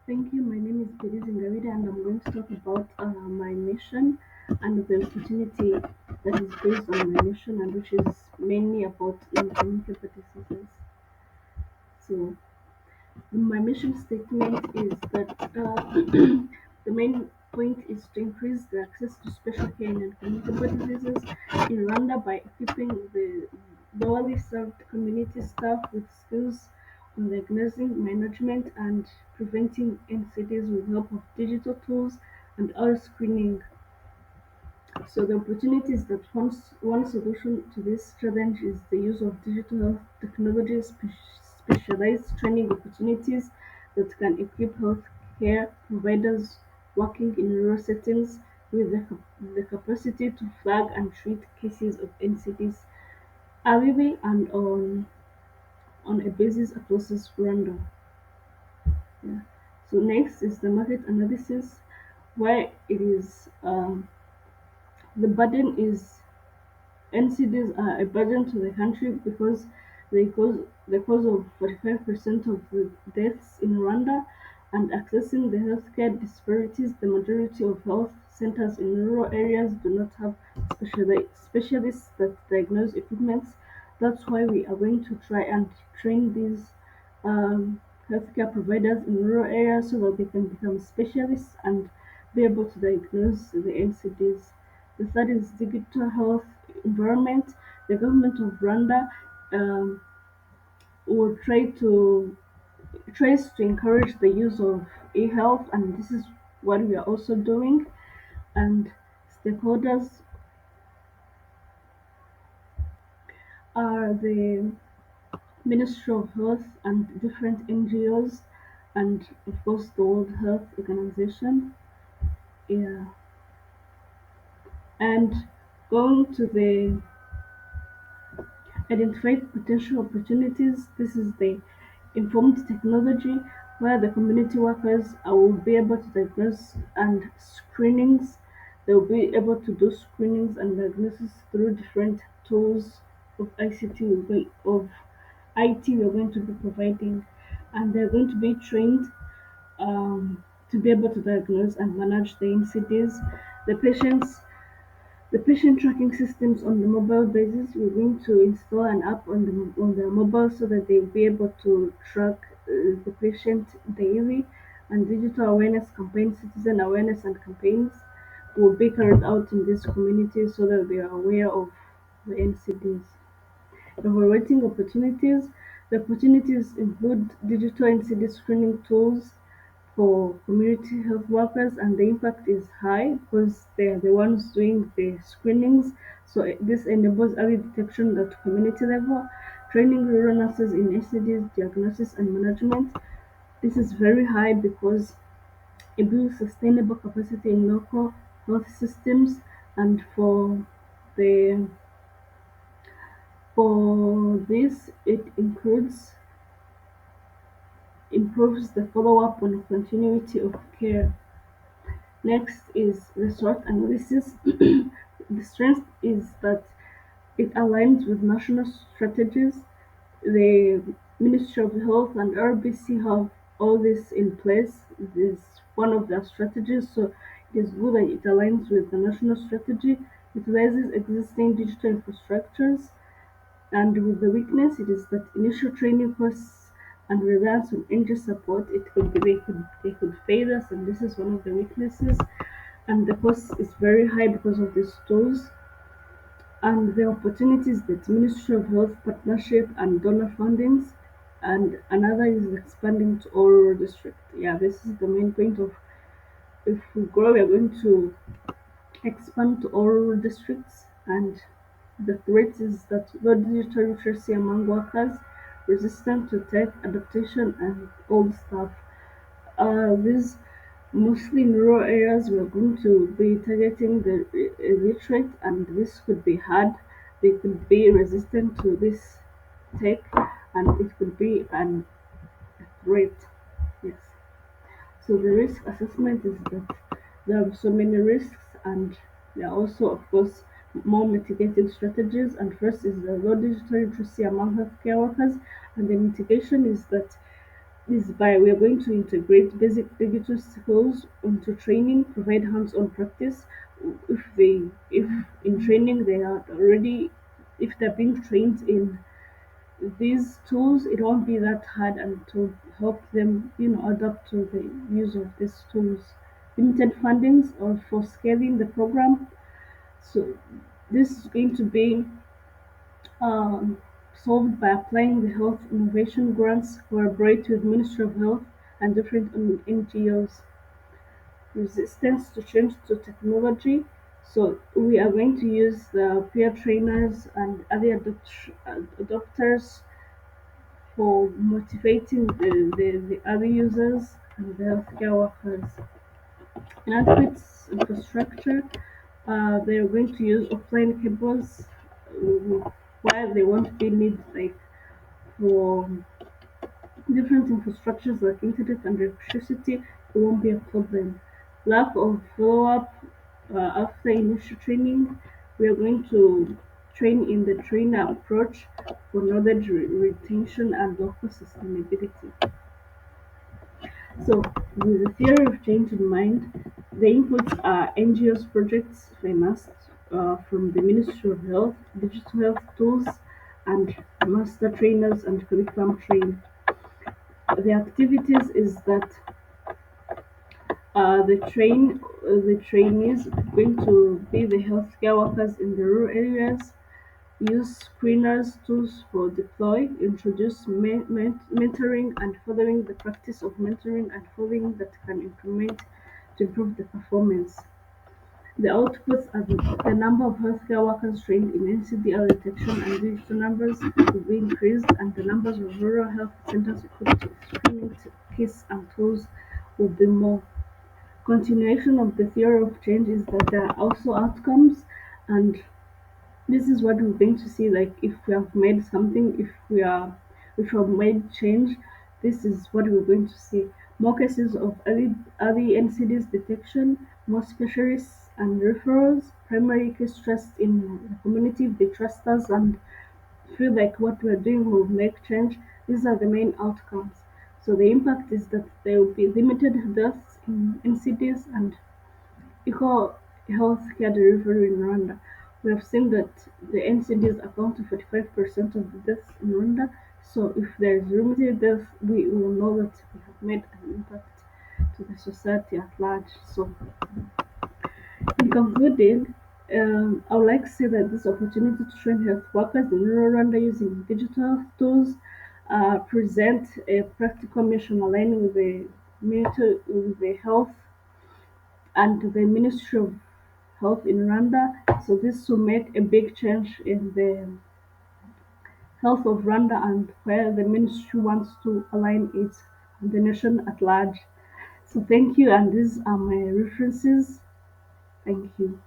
Thank you. My name is Belize Ngavida, and I'm going to talk about my mission and the opportunity that is based on my mission, and which is mainly about incommunicable diseases. So, my mission statement is that the main point is to increase the access to special care and communicable diseases in Rwanda by equipping the lowly served community staff with skills on diagnosing, management, and preventing NCDs with help of digital tools and other screening. So the opportunity is that one solution to this challenge is the use of digital health technology, specialized training opportunities that can equip healthcare providers working in rural settings with the capacity to flag and treat cases of NCDs early and on a basis across Rwanda. Yeah. So next is the market analysis, where it is the burden is NCDs are a burden to the country because the cause of 45% of the deaths in Rwanda and accessing the healthcare disparities. The majority of health centers in rural areas do not have specialists that diagnose equipments. That's why we are going to try and train these healthcare providers in rural areas so that they can become specialists and be able to diagnose the NCDs. The third is digital health environment. The government of Rwanda um, will tries to encourage the use of e-health, and this is what we are also doing. And stakeholders are the Ministry of Health and different NGOs, and of course the World Health Organization. Yeah, and going to the identified potential opportunities. This is the informed technology where the community workers will be able to diagnose and screenings. They will be able to do screenings and diagnosis through different tools of ICT of IT we're going to be providing, and they're going to be trained to be able to diagnose and manage the NCDs. The patients the patient tracking systems on the mobile basis, we're going to install an app on the mobile so that they'll be able to track the patient daily, and digital awareness campaigns, citizen awareness and campaigns will be carried out in this community so that they are aware of the NCDs. Evaluating opportunities. The opportunities include digital NCD screening tools for community health workers, and the impact is high because they are the ones doing the screenings. So this enables early detection at community level, training rural nurses in NCDs diagnosis and management. This is very high because it builds sustainable capacity in local health systems, and the for this it improves the follow-up on continuity of care. Next is resort analysis. The strength is that it aligns with national strategies. The Ministry of Health and RBC have all this in place. This is one of their strategies, so it is good that it aligns with the national strategy, utilizes existing digital infrastructures, and with the weakness, it is that initial training costs and reliance on NG support. It could be they could fail us, and this is one of the weaknesses. And the cost is very high because of these tools and the opportunities that Ministry of Health partnership and donor fundings. And another is expanding to all rural districts. Yeah, this is the main point of if we grow, we are going to expand to all rural districts, and the threat is that low digital literacy among workers, resistant to tech adaptation, and old staff. These mostly in rural areas, we are going to be targeting the illiterate, and this could be hard. They could be resistant to this tech, and it could be an threat. Yes. So the risk assessment is that there are so many risks, and there are also, of course, more mitigating strategies. And first is the low digital literacy among healthcare workers, and the mitigation is that This is by we are going to integrate basic digital skills into training, provide hands-on practice. If in training they are already, if they're being trained in these tools, it won't be that hard and to help them, adapt to the use of these tools. Limited fundings or for scaling the program. So this is going to be um, solved by applying the health innovation grants, collaborate with Ministry of Health and different NGOs. Resistance to change to technology. So we are going to use the peer trainers and other adopters for motivating the other users and the healthcare workers. In adequate infrastructure, they are going to use offline cables while they won't be need like for different infrastructures like internet and electricity, it won't be a problem. Lack of follow-up after initial training, we are going to train in the trainer approach for knowledge retention and local sustainability. So, with the theory of change in mind, the inputs are NGOs projects financed from the Ministry of Health, digital health tools, and master trainers and curriculum train. The activities is that the trainees are going to be the healthcare workers in the rural areas, use screeners tools for deploy, introduce mentoring and following the practice of mentoring and following that can implement to improve the performance. The outputs are the number of healthcare workers trained in NCDL detection and digital numbers will be increased, and the numbers of rural health centers equipped with screening kits and tools will be more. Continuation of the theory of change is that there are also outcomes, and this is what we're going to see. Like if we have made something, if we have made change, this is what we're going to see. More cases of early NCDs detection, more specialists and referrals, primary case trust in the community. If they trust us and feel like what we're doing will make change, these are the main outcomes. So the impact is that there will be limited deaths in NCDs and equal healthcare delivery in Rwanda. We have seen that the NCDs account for 45% of the deaths in Rwanda. So if there is limited death, we will know that we have made an impact to the society at large. So in concluding, I would like to say that this opportunity to train health workers in rural Rwanda using digital tools present a practical mission aligning with with the health and the Ministry of Health in Rwanda. So this will make a big change in the health of Rwanda and where the ministry wants to align it and the nation at large. So thank you, and these are my references. Thank you.